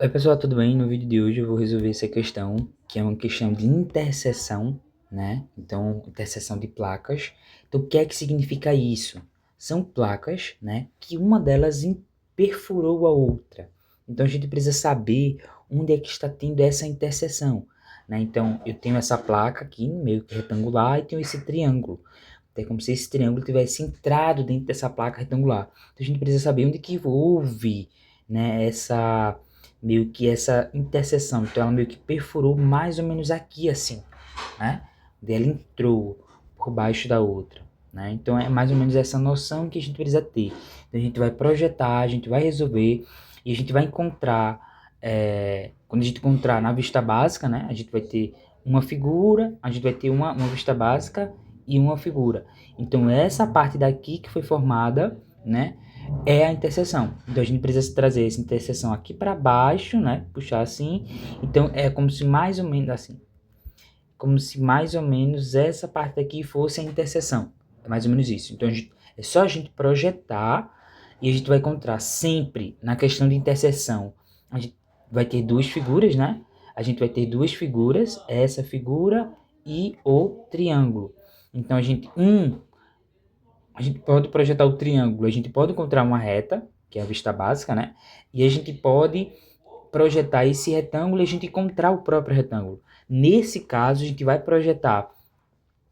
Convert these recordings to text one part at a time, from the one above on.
Oi pessoal, tudo bem? No vídeo de hoje eu vou resolver essa questão, que é uma questão de interseção, né? Então, interseção de placas. Então, o que é que significa isso? São placas, né, que uma delas perfurou a outra. Então, a gente precisa saber onde é que está tendo essa interseção, né? Então, eu tenho essa placa aqui, meio que retangular, e tenho esse triângulo. É como se esse triângulo tivesse entrado dentro dessa placa retangular. Então, a gente precisa saber onde que houve, né, meio que essa interseção. Então ela meio que perfurou mais ou menos aqui assim, né? Daí ela entrou por baixo da outra, né? Então é mais ou menos essa noção que a gente precisa ter. Então a gente vai projetar, a gente vai resolver e a gente vai encontrar, quando a gente encontrar na vista básica, né? A gente vai ter uma figura, a gente vai ter uma vista básica e uma figura. Então essa parte daqui que foi formada, né, é a interseção. Então a gente precisa trazer essa interseção aqui para baixo, né? Puxar assim. Então é como se mais ou menos assim, como se mais ou menos essa parte aqui fosse a interseção. É mais ou menos isso. Então é só a gente projetar e a gente vai encontrar sempre na questão de interseção. A gente vai ter duas figuras, né? A gente vai ter duas figuras, essa figura e o triângulo. Então a gente pode projetar o triângulo, a gente pode encontrar uma reta, que é a vista básica, né? E a gente pode projetar esse retângulo e a gente encontrar o próprio retângulo. Nesse caso, a gente vai projetar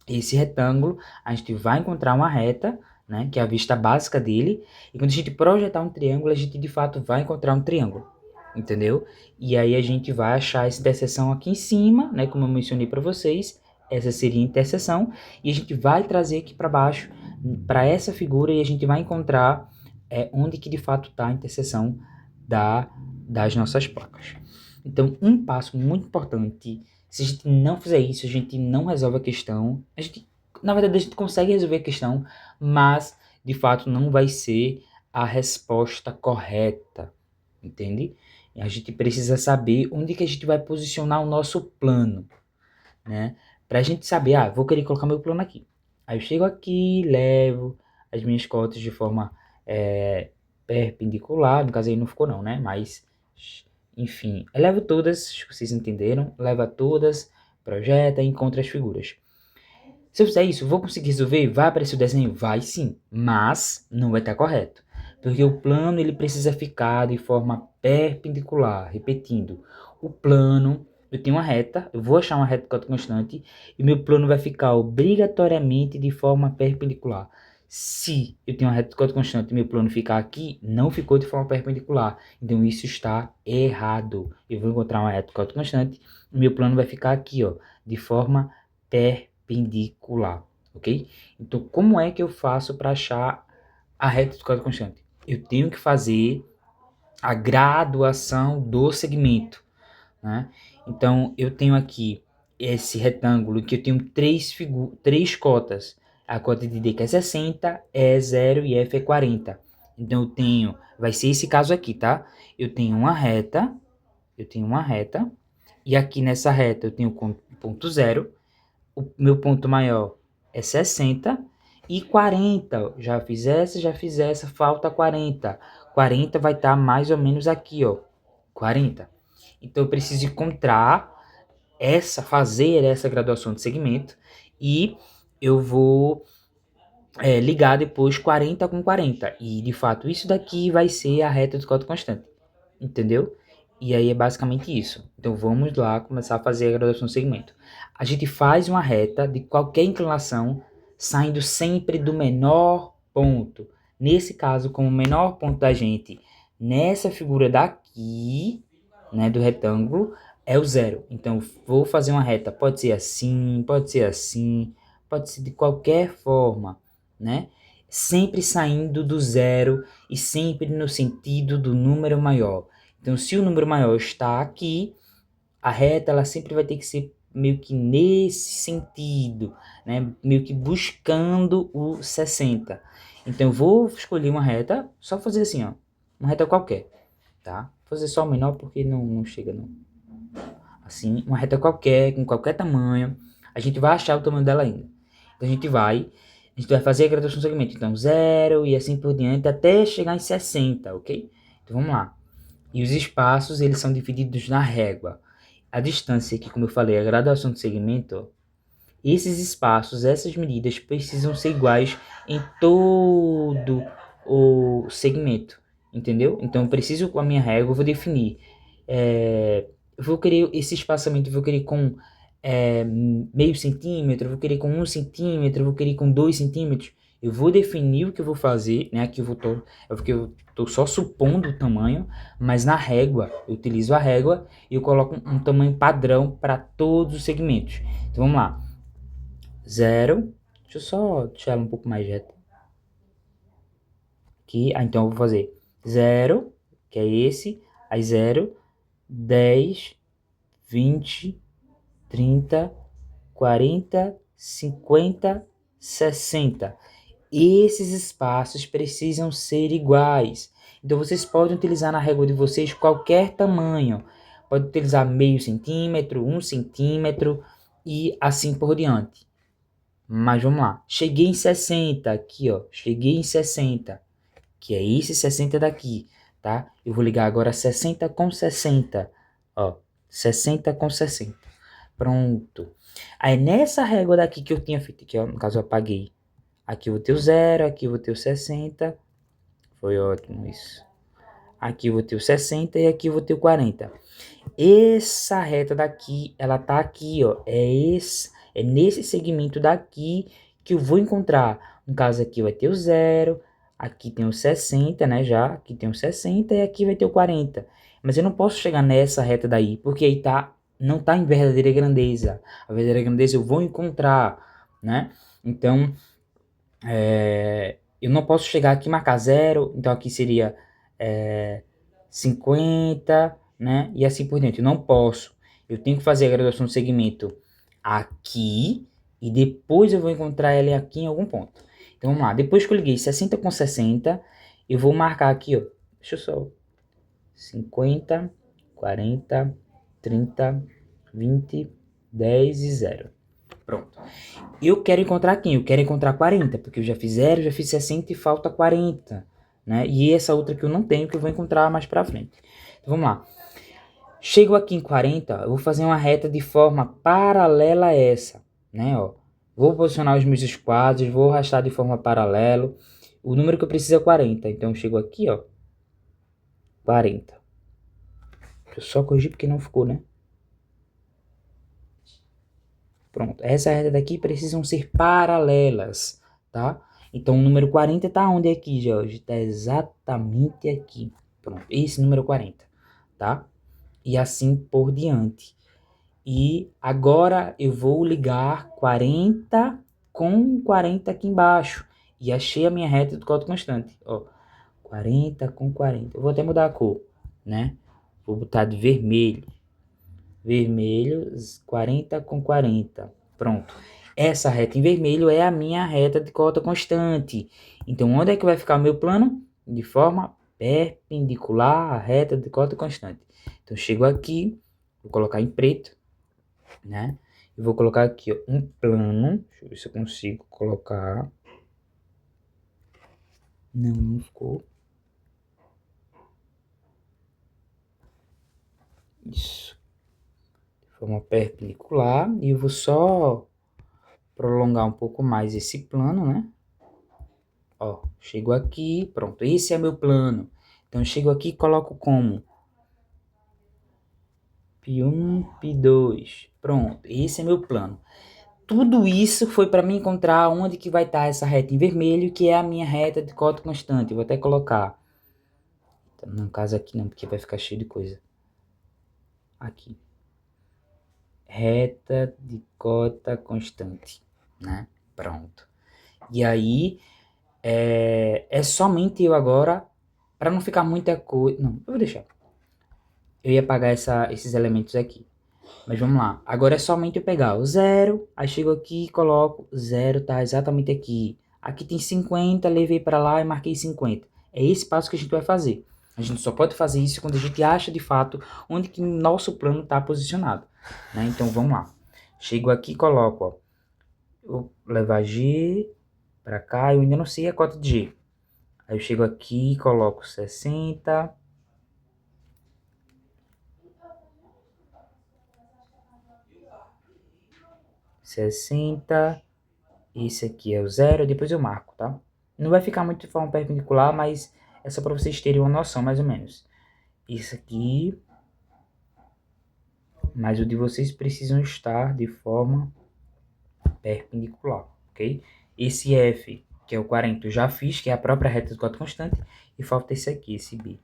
esse retângulo, a gente vai encontrar uma reta, né? Que é a vista básica dele. E quando a gente projetar um triângulo, a gente de fato vai encontrar um triângulo. Entendeu? E aí a gente vai achar essa interseção aqui em cima, né? Como eu mencionei para vocês, essa seria a interseção. E a gente vai trazer aqui para baixo, para essa figura, e a gente vai encontrar onde que de fato está a interseção das nossas placas. Então, um passo muito importante, se a gente não fizer isso, a gente não resolve a questão. Na verdade, a gente consegue resolver a questão, mas de fato não vai ser a resposta correta, entende? A gente precisa saber onde que a gente vai posicionar o nosso plano, né? Pra gente saber, vou querer colocar meu plano aqui. Aí eu chego aqui, levo as minhas cotas de forma perpendicular, no caso aí não ficou não, né? Mas, enfim, eu levo todas, vocês entenderam? Leva todas, projeta e encontra as figuras. Se eu fizer isso, vou conseguir resolver? Vai aparecer o desenho? Vai sim, mas não vai estar correto. Porque o plano ele precisa ficar de forma perpendicular. Repetindo, o plano, eu tenho uma reta, eu vou achar uma reta cota constante e meu plano vai ficar obrigatoriamente de forma perpendicular. Se eu tenho uma reta cota constante e meu plano ficar aqui, não ficou de forma perpendicular. Então isso está errado. Eu vou encontrar uma reta cota constante e meu plano vai ficar aqui, ó, de forma perpendicular, ok? Então, como é que eu faço para achar a reta de código constante? Eu tenho que fazer a graduação do segmento, né? Então, eu tenho aqui esse retângulo que eu tenho três cotas. A cota de D que é 60, E é 0 e F é 40. Então, vai ser esse caso aqui, tá? Eu tenho uma reta, e aqui nessa reta eu tenho ponto zero, o meu ponto maior é 60 e 40. Já fiz essa, falta 40. 40 vai estar mais ou menos aqui, ó. 40. Então eu preciso encontrar fazer essa graduação de segmento e eu vou ligar depois 40 com 40. E de fato isso daqui vai ser a reta do código constante. Entendeu? E aí é basicamente isso. Então vamos lá começar a fazer a graduação do segmento. A gente faz uma reta de qualquer inclinação, saindo sempre do menor ponto. Nesse caso, como o menor ponto da gente nessa figura daqui, né, do retângulo, é o zero. Então vou fazer uma reta, pode ser assim, pode ser assim, pode ser de qualquer forma, né? Sempre saindo do zero e sempre no sentido do número maior. Então, se o número maior está aqui, a reta ela sempre vai ter que ser meio que nesse sentido, né? Meio que buscando o 60. Então, eu vou escolher uma reta, só fazer assim, ó, uma reta qualquer, tá? Vou fazer só o menor porque não chega, não. Assim, uma reta qualquer, com qualquer tamanho, a gente vai achar o tamanho dela ainda. Então, a gente vai fazer a graduação do segmento. Então, 0 e assim por diante, até chegar em 60, ok? Então, vamos lá. E os espaços, eles são divididos na régua. A distância aqui, como eu falei, a graduação do segmento, ó, esses espaços, essas medidas precisam ser iguais em todo o segmento, entendeu? Então, eu preciso com a minha régua, eu vou definir, eu vou querer esse espaçamento, eu vou querer com meio centímetro, eu vou querer com 1 centímetro, eu vou querer com 2 centímetros. Eu vou definir o que eu vou fazer, né? Aqui eu tô só supondo o tamanho, mas na régua, eu utilizo a régua e eu coloco um tamanho padrão para todos os segmentos. Então, vamos lá. 0. Deixa eu só deixar ela um pouco mais reta. Aqui. Então eu vou fazer 0, que é esse. Aí 0, 10, 20, 30, 40, 50, 60. Esses espaços precisam ser iguais. Então vocês podem utilizar na régua de vocês qualquer tamanho. Pode utilizar meio centímetro, 1 centímetro e assim por diante. Mas vamos lá. Cheguei em 60 aqui, ó. Cheguei em 60, que é esse 60 daqui, tá? Eu vou ligar agora 60 com 60, ó. 60 com 60. Pronto. Aí nessa régua daqui que eu tinha feito aqui, ó, no caso eu apaguei. Aqui eu vou ter o 0, aqui eu vou ter o 60. Foi ótimo isso. Aqui eu vou ter o 60 e aqui eu vou ter o 40. Essa reta daqui, ela tá aqui, ó. É nesse segmento daqui que eu vou encontrar. No caso aqui vai ter o 0, aqui tem o 60, né, já. Aqui tem o 60 e aqui vai ter o 40. Mas eu não posso chegar nessa reta daí, porque aí não tá em verdadeira grandeza. A verdadeira grandeza eu vou encontrar, né? Então, eu não posso chegar aqui e marcar 0, então aqui seria 50, né? E assim por diante. Eu não posso. Eu tenho que fazer a graduação do segmento aqui e depois eu vou encontrar ela aqui em algum ponto. Então vamos lá. Depois que eu liguei 60 com 60, eu vou marcar aqui, ó. Deixa eu só. 50, 40, 30, 20, 10 e 0. Pronto. Eu quero encontrar quem? Eu quero encontrar 40, porque eu já fiz 0, já fiz 60 e falta 40, né? E essa outra que eu não tenho, que eu vou encontrar mais pra frente. Então, vamos lá. Chego aqui em 40, eu vou fazer uma reta de forma paralela a essa, né? Ó. Vou posicionar os meus esquadros, vou arrastar de forma paralela. O número que eu preciso é 40, então eu chego aqui, ó. 40. Deixa eu só corrigir porque não ficou, né? Pronto, essa reta daqui precisam ser paralelas, tá? Então, o número 40 tá onde aqui, Jorge? Tá exatamente aqui. Pronto, esse número 40, tá? E assim por diante. E agora eu vou ligar 40 com 40 aqui embaixo. E achei a minha reta do código constante, ó. 40 com 40. Eu vou até mudar a cor, né? Vou botar de vermelho. Vermelho, 40 com 40. Pronto. Essa reta em vermelho é a minha reta de cota constante. Então, onde é que vai ficar o meu plano? De forma perpendicular à reta de cota constante. Então, chego aqui, vou colocar em preto, né? E vou colocar aqui, ó, um plano. Deixa eu ver se eu consigo colocar. Não ficou. Isso. De forma perpendicular. E eu vou só prolongar um pouco mais esse plano, né? Ó, chego aqui, pronto, esse é meu plano. Então, eu chego aqui e coloco como? P1, P2. Pronto, esse é meu plano. Tudo isso foi para mim encontrar onde que vai estar essa reta em vermelho, que é a minha reta de cota constante. Eu vou até colocar. Então, no caso aqui não, porque vai ficar cheio de coisa. Aqui. Reta de cota constante, né? Pronto. E aí, é somente eu agora, para não ficar muita coisa... Não, eu vou deixar. Eu ia apagar esses elementos aqui. Mas vamos lá. Agora é somente eu pegar o 0, aí chego aqui e coloco 0, tá exatamente aqui. Aqui tem 50, levei para lá e marquei 50. É esse passo que a gente vai fazer. A gente só pode fazer isso quando a gente acha de fato onde que nosso plano está posicionado, né? Então vamos lá. Chego aqui e coloco, ó. Vou levar G para cá, eu ainda não sei a cota de G. Aí eu chego aqui e coloco 60, 60, esse aqui é o 0, depois eu marco, tá? Não vai ficar muito de forma perpendicular, mas é só para vocês terem uma noção, mais ou menos. Isso aqui, mas o de vocês precisam estar de forma perpendicular, ok? Esse F, que é o 40, eu já fiz, que é a própria reta do cota constante, e falta esse aqui, esse B.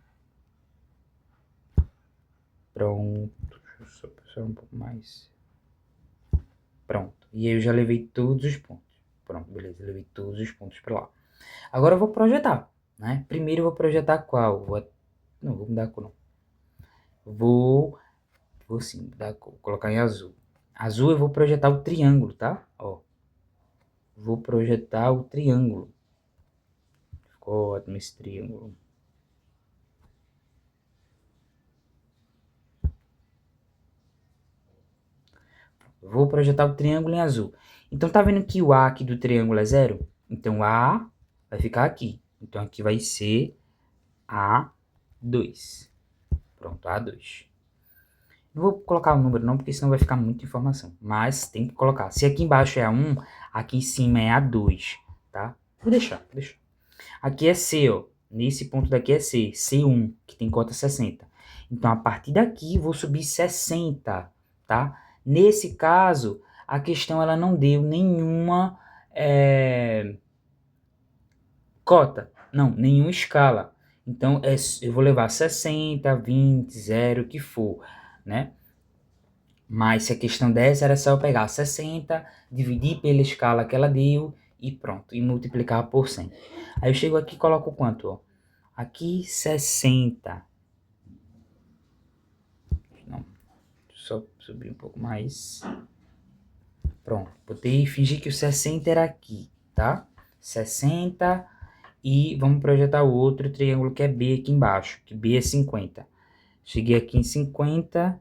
Pronto, deixa eu só passar um pouco mais. Pronto, e aí eu já levei todos os pontos. Pronto, beleza, eu levei todos os pontos para lá. Agora eu vou projetar, né? Primeiro eu vou projetar qual? Não, vou mudar a cor não. Vou sim, mudar a cor, vou colocar em azul. Azul eu vou projetar o triângulo, tá? Ó, vou projetar o triângulo. Ficou ótimo esse triângulo. Vou projetar o triângulo em azul. Então, tá vendo que o A aqui do triângulo é 0? Então, A vai ficar aqui. Então, aqui vai ser A2. Pronto, A2. Não vou colocar o número não, porque senão vai ficar muita informação. Mas tem que colocar. Se aqui embaixo é A1, aqui em cima é A2, tá? Vou deixar. Aqui é C, ó. Nesse ponto daqui é C. C1, que tem cota 60. Então, a partir daqui, vou subir 60, tá? Nesse caso, a questão ela não deu nenhuma cota. Não, nenhuma escala. Então, eu vou levar 60, 20, 0, o que for, né? Mas se a questão dessa era só eu pegar 60, dividir pela escala que ela deu e pronto, e multiplicar por 100. Aí eu chego aqui e coloco quanto, ó? Aqui 60. Não, só subir um pouco mais. Pronto, botei e fingi que o 60 era aqui, tá? 60 e vamos projetar o outro triângulo que é B aqui embaixo, que B é 50. Cheguei aqui em 50.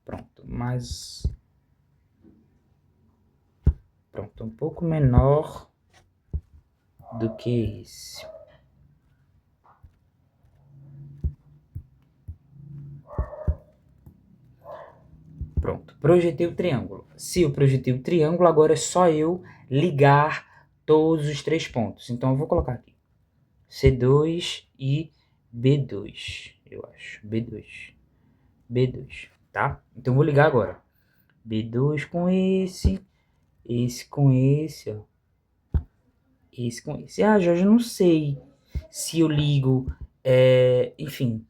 Pronto, mas... Pronto, um pouco menor do que esse. Pronto, projetei o triângulo. Se eu projetei o triângulo, agora é só eu ligar todos os 3 pontos. Então eu vou colocar aqui C2 e B2, eu acho. B2, tá? Então eu vou ligar agora. B2 com esse com esse, ó. Esse com esse. Ah, Jorge, eu não sei se eu ligo, enfim.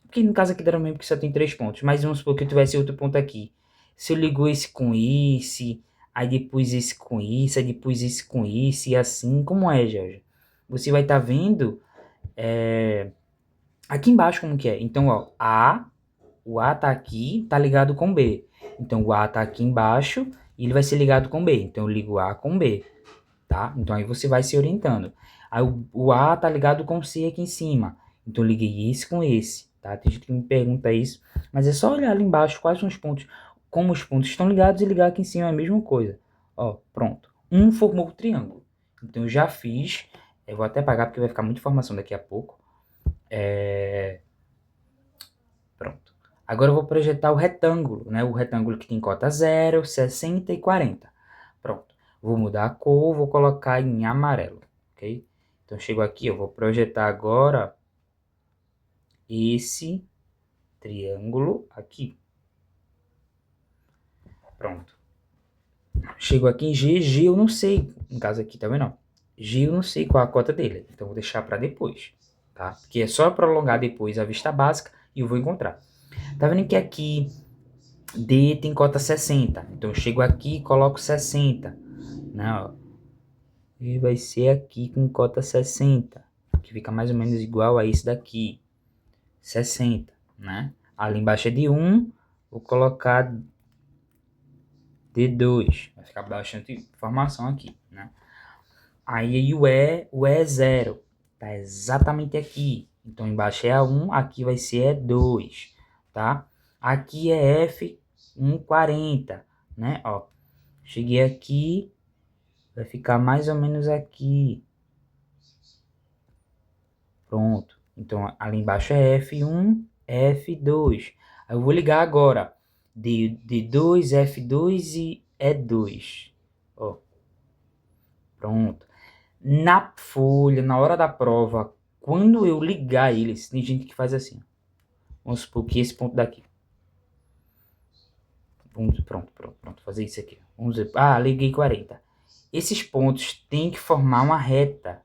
Porque no caso aqui deram mesmo que só tem 3 pontos. Mas vamos supor que eu tivesse outro ponto aqui. Se eu ligo esse com esse, aí depois esse com isso, aí depois esse com isso, e assim, como é, Jorge? Você vai estar vendo aqui embaixo como que é. Então, ó, o A tá aqui, tá ligado com B. Então, o A tá aqui embaixo e ele vai ser ligado com B. Então, eu ligo A com B, tá? Então, aí você vai se orientando. Aí, o A tá ligado com C aqui em cima. Então, eu liguei esse com esse, tá? Tem gente que me pergunta isso, mas é só olhar ali embaixo quais são os pontos. Como os pontos estão ligados e ligar aqui em cima é a mesma coisa. Ó, pronto. Um formou o triângulo. Então, eu já fiz. Eu vou até apagar porque vai ficar muita informação daqui a pouco. Pronto. Agora eu vou projetar o retângulo, né? O retângulo que tem cota 0, 60 e 40. Pronto. Vou mudar a cor, vou colocar em amarelo, ok? Então, chego aqui, eu vou projetar agora esse triângulo aqui. Pronto. Chego aqui em G, G eu não sei, no caso aqui, tá vendo? G eu não sei qual a cota dele, então vou deixar para depois, tá? Porque é só prolongar depois a vista básica e eu vou encontrar. Tá vendo que aqui D tem cota 60. Então eu chego aqui e coloco 60. Né, ó. E vai ser aqui com cota 60. Que fica mais ou menos igual a esse daqui. 60, né? Ali embaixo é de 1. Vou colocar D2. Vai ficar bastante informação aqui, né? Aí o E é 0. Tá exatamente aqui. Então embaixo é A1, aqui vai ser E2, tá? Aqui é F 140, né? Ó, cheguei aqui, vai ficar mais ou menos aqui. Pronto. Então ali embaixo é F1, F2. Aí eu vou ligar agora. D2, F2 e E2. Ó, pronto. Na folha, na hora da prova, quando eu ligar eles, tem gente que faz assim. Vamos supor que esse ponto daqui. Pronto. Fazer isso aqui. Vamos dizer, liguei 40. Esses pontos têm que formar uma reta,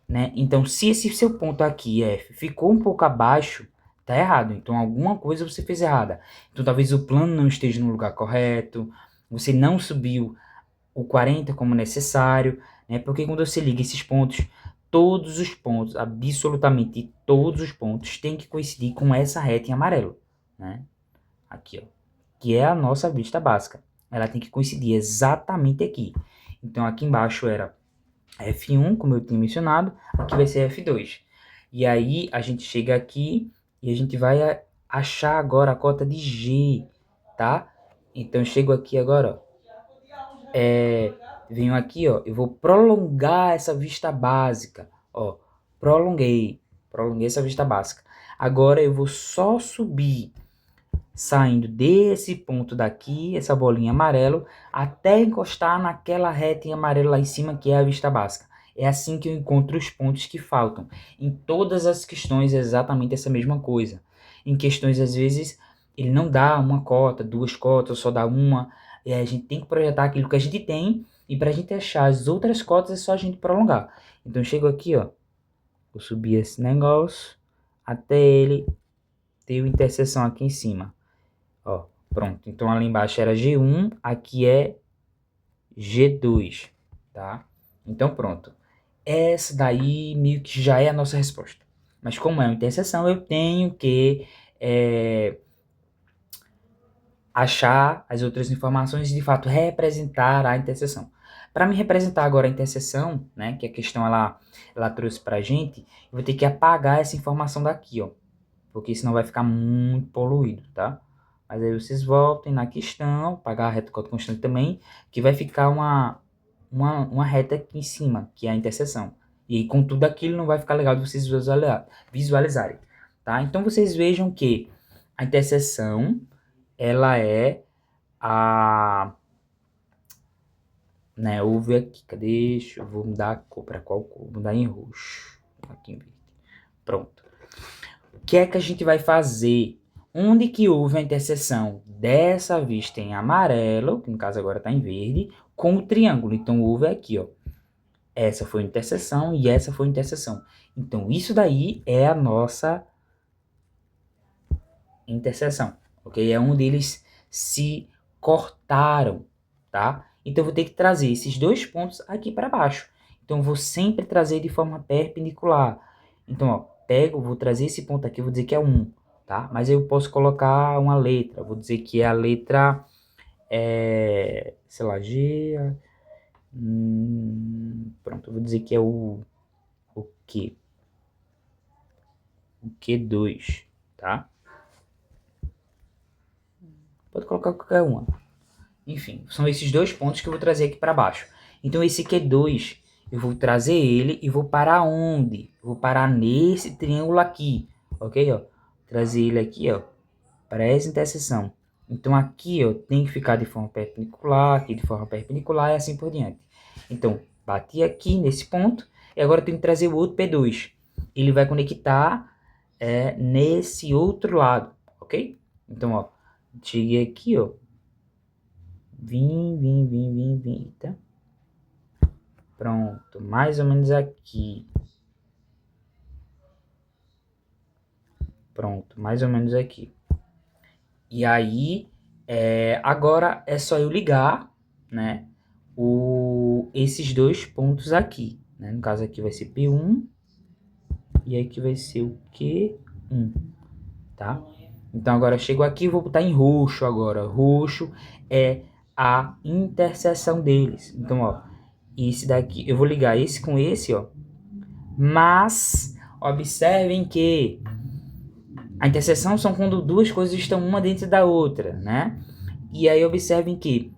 né? Então, se esse seu ponto aqui, F, ficou um pouco abaixo, tá errado. Então, alguma coisa você fez errada. Então, talvez o plano não esteja no lugar correto, você não subiu o 40 como necessário, né? Porque quando você liga esses pontos, todos os pontos, absolutamente todos os pontos, têm que coincidir com essa reta em amarelo, né? Aqui, ó, que é a nossa vista básica. Ela tem que coincidir exatamente aqui. Então, aqui embaixo era F1, como eu tinha mencionado, aqui vai ser F2. E aí, a gente chega aqui e a gente vai achar agora a cota de G, tá? Então, eu chego aqui agora, ó. Venho aqui, ó, eu vou prolongar essa vista básica, ó, prolonguei essa vista básica. Agora eu vou só subir, saindo desse ponto daqui, essa bolinha amarelo, até encostar naquela reta em amarelo lá em cima, que é a vista básica. É assim que eu encontro os pontos que faltam. Em todas as questões é exatamente essa mesma coisa. Em questões, às vezes, ele não dá uma cota, duas cotas, só dá uma. E aí a gente tem que projetar aquilo que a gente tem, e para a gente achar as outras cotas é só a gente prolongar. Então eu chego aqui, ó, vou subir esse negócio até ele ter uma interseção aqui em cima. Ó, pronto. Então ali embaixo era G1, aqui é G2, tá? Então pronto. Essa daí meio que já é a nossa resposta. Mas como é uma interseção, eu tenho que achar as outras informações e de fato representar a interseção. Para me representar agora a interseção, né, que a questão ela trouxe pra gente, eu vou ter que apagar essa informação daqui, ó, porque senão vai ficar muito poluído, tá? Mas aí vocês voltem na questão, apagar a reta cota constante também, que vai ficar uma reta aqui em cima, que é a interseção. E aí, com tudo aquilo não vai ficar legal de vocês visualizarem, tá? Então vocês vejam que a interseção ela é né, houve aqui, cadê? Eu vou mudar a cor, para qual cor? Vou mudar em roxo, aqui em verde. Pronto. O que é que a gente vai fazer? Onde que houve a interseção dessa vista em amarelo, que no caso agora está em verde, com o triângulo? Então houve aqui, ó. Essa foi a interseção e essa foi a interseção. Então isso daí é a nossa interseção, ok? É onde eles se cortaram, tá? Então eu vou ter que trazer esses dois pontos aqui para baixo. Então eu vou sempre trazer de forma perpendicular. Então, ó, vou trazer esse ponto aqui, vou dizer que é 1, tá? Mas eu posso colocar uma letra, vou dizer que é a letra, sei lá, G, pronto, eu vou dizer que é o Q. O Q2, tá? Pode colocar qualquer uma. Enfim, são esses dois pontos que eu vou trazer aqui para baixo. Então, esse Q2, eu vou trazer ele e vou parar onde? Eu vou parar nesse triângulo aqui, ok? Ó, trazer ele aqui, ó, para essa interseção. Então, aqui, ó, tem que ficar de forma perpendicular, aqui de forma perpendicular e assim por diante. Então, bati aqui nesse ponto e agora eu tenho que trazer o outro P2. Ele vai conectar nesse outro lado, ok? Então, ó, cheguei aqui, ó, vim, tá? Pronto, mais ou menos aqui. Pronto, mais ou menos aqui. E aí, agora é só eu ligar, né, esses dois pontos aqui, né? No caso aqui vai ser P1 e aqui vai ser o Q1, tá? Então agora eu chego aqui e vou botar em roxo agora. Roxo é a interseção deles. Então, ó, esse daqui, eu vou ligar esse com esse, ó. Mas observem que a interseção são quando duas coisas estão uma dentro da outra, né? E aí observem que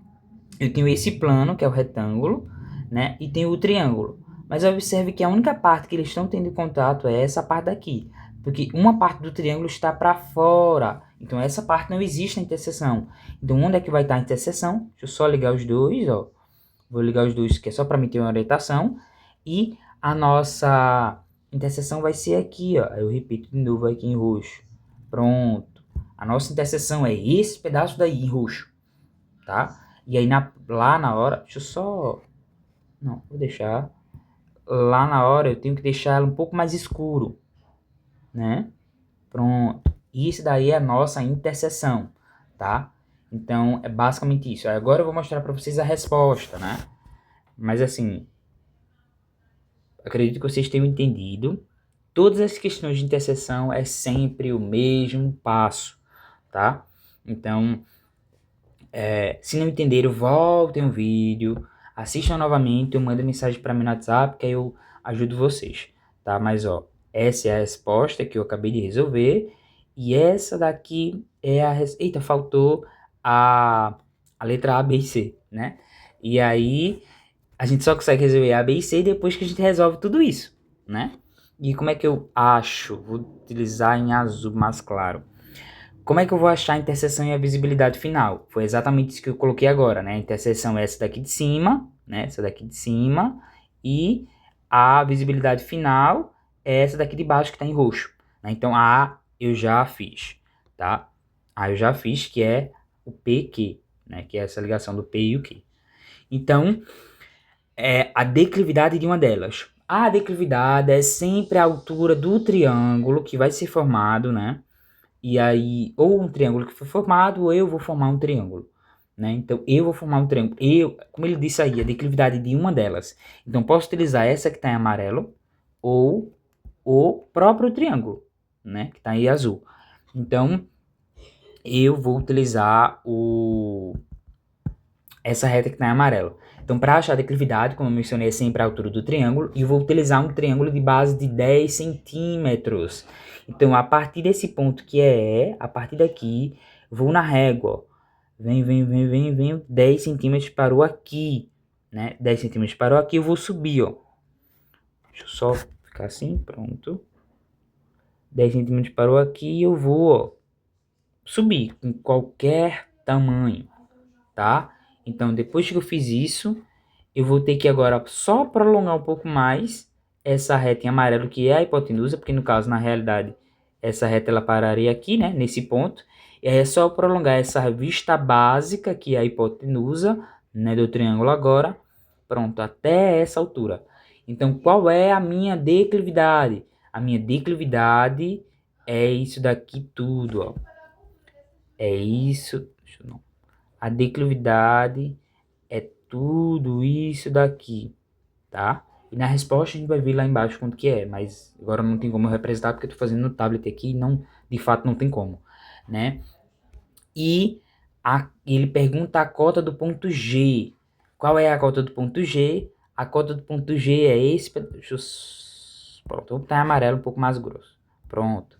eu tenho esse plano, que é o retângulo, né? E tenho o triângulo. Mas observe que a única parte que eles estão tendo contato é essa parte daqui. Porque uma parte do triângulo está para fora Então, essa parte não existe na interseção. Então, onde é que vai estar a interseção? Deixa eu só ligar os dois, ó. Vou ligar os dois, que é só para mim ter uma orientação. E a nossa interseção vai ser aqui, ó. Eu repito de novo aqui em roxo. Pronto. A nossa interseção é esse pedaço daí em roxo, tá? E aí, lá na hora... Deixa eu só... Não, vou deixar... Lá na hora eu tenho que deixar ela um pouco mais escuro, né? Pronto. Isso daí é a nossa interseção, tá? Então, é basicamente isso. Agora eu vou mostrar para vocês a resposta, né? Mas assim, acredito que vocês tenham entendido. Todas as questões de interseção é sempre o mesmo passo, tá? Então, se não entenderam, voltem o vídeo, assistam novamente, ou mandem mensagem para mim no WhatsApp, que aí eu ajudo vocês, tá? Mas, ó, essa é a resposta que eu acabei de resolver, e essa daqui é a... Eita, faltou a letra A, B e C, né? E aí, a gente só consegue resolver A, B e C depois que a gente resolve tudo isso, né? E como é que eu acho? Vou utilizar em azul mais claro. Como é que eu vou achar a interseção e a visibilidade final? Foi exatamente isso que eu coloquei agora, né? A interseção é essa daqui de cima, né? Essa daqui de cima. E a visibilidade final é essa daqui de baixo que está em roxo, né? Então, A eu já fiz, tá? A eu já fiz, que é o PQ, né? Que é essa ligação do P e o Q. Então, é a declividade de uma delas. A declividade é sempre a altura do triângulo que vai ser formado, né? E aí, ou um triângulo que foi formado, ou eu vou formar um triângulo, né? Então, eu vou formar um triângulo. Como ele disse aí, a declividade de uma delas. Então, posso utilizar essa que está em amarelo, ou o próprio triângulo, né? Que está em azul. Então, eu vou utilizar essa reta que está em amarelo. Então, para achar a declividade, como eu mencionei, é sempre a altura do triângulo, e eu vou utilizar um triângulo de base de 10 centímetros. Então, a partir desse ponto que a partir daqui, vou na régua, ó. Vem, 10 centímetros parou aqui, né? 10 centímetros parou aqui, eu vou subir, ó. Deixa eu só ficar assim, pronto. 10 centímetros parou aqui, eu vou, ó, subir com qualquer tamanho, tá? Então, depois que eu fiz isso, eu vou ter que agora só prolongar um pouco mais essa reta em amarelo, que é a hipotenusa, porque no caso, na realidade, essa reta ela pararia aqui, né, nesse ponto. E aí é só prolongar essa vista básica, que é a hipotenusa, né, do triângulo agora, pronto, até essa altura. Então, qual é a minha declividade? A minha declividade é isso daqui tudo, ó. É isso, deixa eu não. A declividade é tudo isso daqui, tá? E na resposta a gente vai ver lá embaixo quanto que é, mas agora não tem como eu representar porque eu tô fazendo no tablet aqui e não, de fato não tem como, né? E ele pergunta a cota do ponto G. Qual é a cota do ponto G? A cota do ponto G é esse, pronto, vou botar em amarelo um pouco mais grosso. Pronto.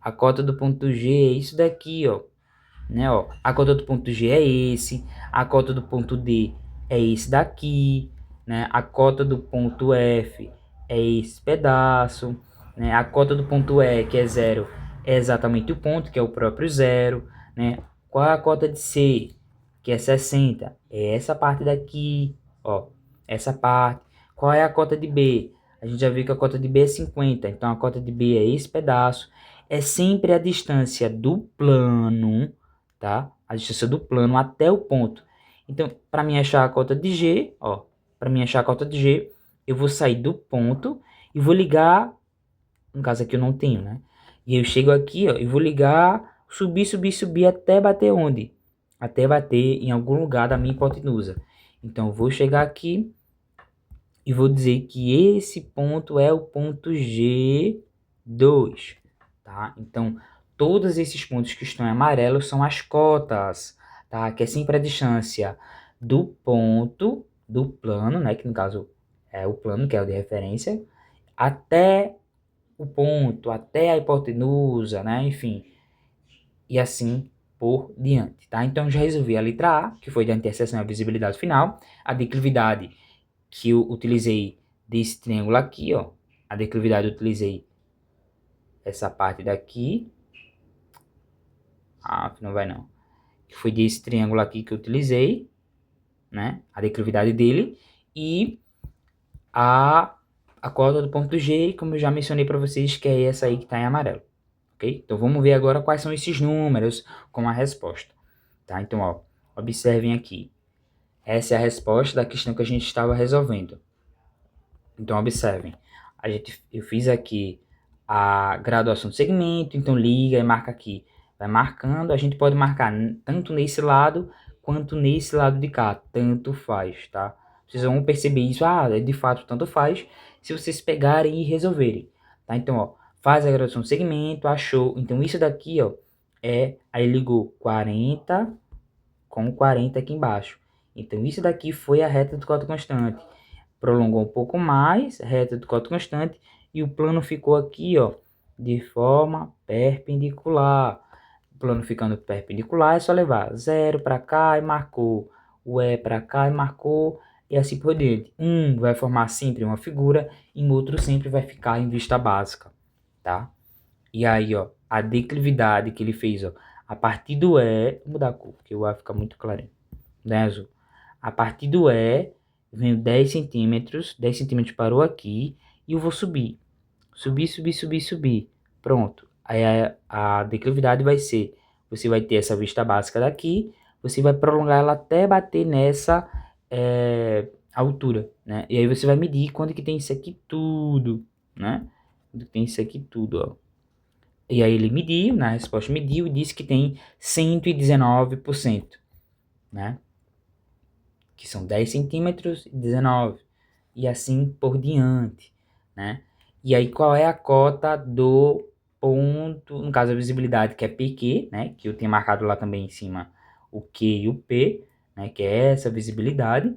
A cota do ponto G é isso daqui, ó. Né, ó, a cota do ponto G é esse, a cota do ponto D é esse daqui, né, a cota do ponto F é esse pedaço, né, a cota do ponto E, que é zero, é exatamente o ponto, que é o próprio zero, né, qual é a cota de C, que é 60, é essa parte daqui, ó, essa parte, qual é a cota de B, a gente já viu que a cota de B é 50, então a cota de B é esse pedaço, é sempre a distância do plano, tá? A distância do plano até o ponto. Então, para mim achar a cota de G, ó, para mim achar a cota de G, eu vou sair do ponto e vou ligar, no caso aqui eu não tenho, né? E eu chego aqui, ó, e vou ligar, subir até bater onde? Até bater em algum lugar da minha hipotenusa. Então, eu vou chegar aqui e vou dizer que esse ponto é o ponto G2, tá? Então, todos esses pontos que estão em amarelo são as cotas, tá? Que é sempre a distância do ponto, do plano, né? Que no caso é o plano, que é o de referência, até o ponto, até a hipotenusa, né? Enfim, e assim por diante, tá? Então, já resolvi a letra A, que foi da interseção e a visibilidade final, a declividade que eu utilizei desse triângulo aqui, ó. A declividade eu utilizei essa parte daqui, não vai não. Que foi desse triângulo aqui que eu utilizei, né? A declividade dele e a cota do ponto G, como eu já mencionei para vocês, que é essa aí que está em amarelo, ok? Então vamos ver agora quais são esses números com a resposta, tá? Então, ó, observem aqui. Essa é a resposta da questão que a gente estava resolvendo. Então, observem. Eu fiz aqui a graduação do segmento, então liga e marca aqui. Vai marcando, a gente pode marcar tanto nesse lado quanto nesse lado de cá, tanto faz, tá? Vocês vão perceber isso, de fato tanto faz, se vocês pegarem e resolverem, tá? Então, ó, faz a graduação do segmento, achou, então isso daqui, ó, aí ligou 40 com 40 aqui embaixo. Então, isso daqui foi a reta do cota constante. Prolongou um pouco mais, reta do cota constante, e o plano ficou aqui, ó, de forma perpendicular. O plano ficando perpendicular é só levar 0 para cá e marcou, o E para cá e marcou, e assim por diante. Um vai formar sempre uma figura, e o outro sempre vai ficar em vista básica, tá? E aí, ó, a declividade que ele fez, ó, a partir do E, vou mudar a cor, porque o A fica muito clarinho, né, azul. A partir do E, venho 10 centímetros, 10 centímetros parou aqui, e eu vou subir. Subir, subir, subir, subir. Pronto. Aí a declividade vai ser, você vai ter essa vista básica daqui, você vai prolongar ela até bater nessa altura, né? E aí você vai medir quando que tem isso aqui tudo, né? Quando que tem isso aqui tudo, ó. E aí ele mediu, na resposta mediu e disse que tem 119%, né? Que são 10 centímetros e 19, e assim por diante, né? E aí qual é a cota do ponto, no caso a visibilidade, que é PQ, né? Que eu tinha marcado lá também em cima o Q e o P, né? Que é essa visibilidade,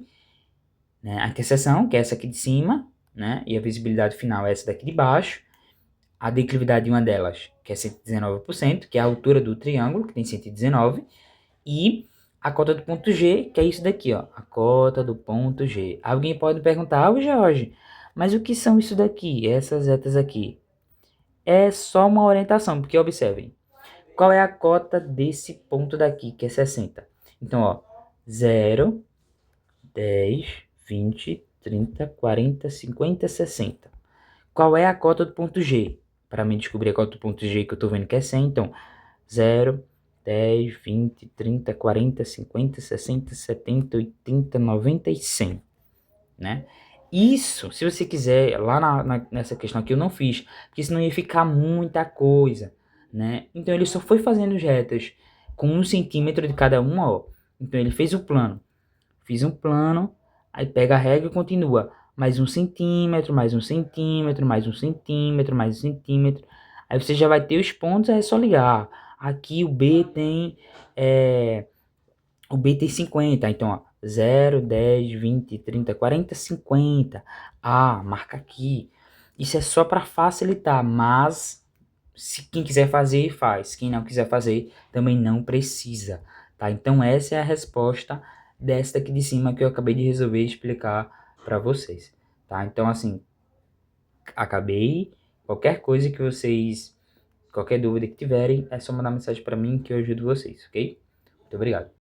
né? A interseção, que é essa aqui de cima, né? E a visibilidade final é essa daqui de baixo. A declividade de uma delas, que é 119%, que é a altura do triângulo, que tem 119, e a cota do ponto G, que é isso daqui, ó, a cota do ponto G. Alguém pode perguntar, Jorge, mas o que são isso daqui, essas retas aqui? É só uma orientação, porque observem, qual é a cota desse ponto daqui, que é 60? Então, ó, 0, 10, 20, 30, 40, 50, 60. Qual é a cota do ponto G? Para mim descobrir a cota do ponto G, que eu estou vendo que é 100, então 0, 10, 20, 30, 40, 50, 60, 70, 80, 90 e 100, né? Isso, se você quiser, lá nessa questão aqui eu não fiz, porque senão ia ficar muita coisa, né? Então ele só foi fazendo as retas com 1 centímetro de cada uma, ó. Então ele fez o plano. Fiz um plano, aí pega a régua e continua. Mais 1 centímetro, mais 1 centímetro, mais 1 centímetro, mais 1 centímetro. Aí você já vai ter os pontos, aí é só ligar. Aqui o B tem 50, então ó, 0, 10, 20, 30, 40, 50. Marca aqui. Isso é só para facilitar, mas se quem quiser fazer, faz. Quem não quiser fazer, também não precisa, tá? Então essa é a resposta desta aqui de cima que eu acabei de resolver explicar para vocês, tá? Então assim, acabei. Qualquer dúvida que tiverem, é só mandar mensagem para mim que eu ajudo vocês, ok? Muito obrigado.